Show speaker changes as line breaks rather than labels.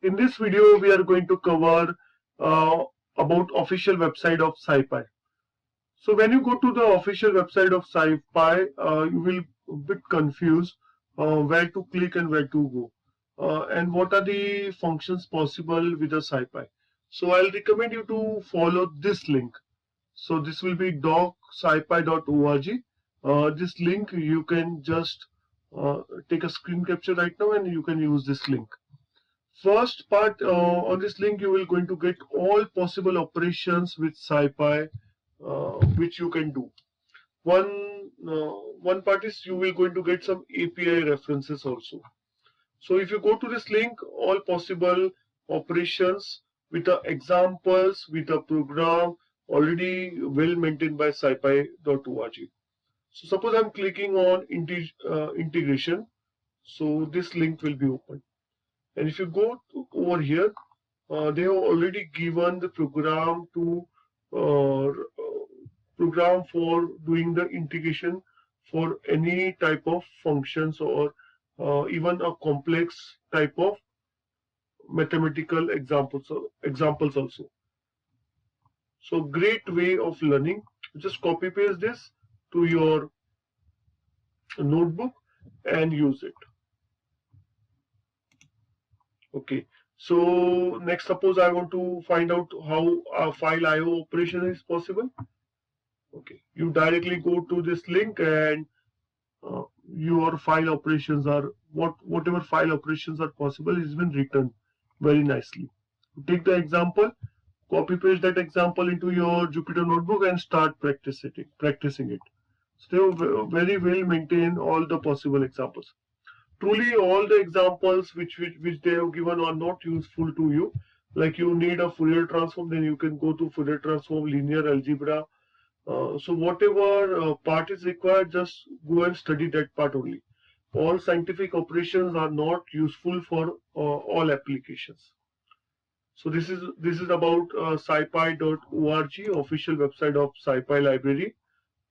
In this video, we are going to cover about official website of Scipy. So when you go to the official website of Scipy, you will a bit confused where to click and where to go, and what are the functions possible with the Scipy. So I'll recommend you to follow this link. So this will be docscipy.org. This link you can just take a screen capture right now, and you can use this link. First part on this link, you will going to get all possible operations with Scipy, which you can do. One part is you will going to get some API references also. So if you go to this link, all possible operations with the examples with a program already well maintained by scipy.org. So suppose I'm clicking on integration, so this link will be open. And if you go over here, they have already given the program to program for doing the integration for any type of functions or even a complex type of mathematical examples also. So great way of learning. Just copy paste this to your notebook and use it. Okay, so next, suppose I want to find out how a file IO operation is possible. Okay, you directly go to this link, and your file operations are whatever file operations are possible is been written very nicely. Take the example, copy paste that example into your Jupyter notebook and start practicing it. So very well maintain all the possible examples. Truly, all the examples which they have given are not useful to you. Like you need a Fourier transform, then you can go to Fourier transform, linear algebra. So whatever part is required, just go and study that part only. All scientific operations are not useful for all applications. So this is about scipy.org, official website of Scipy library.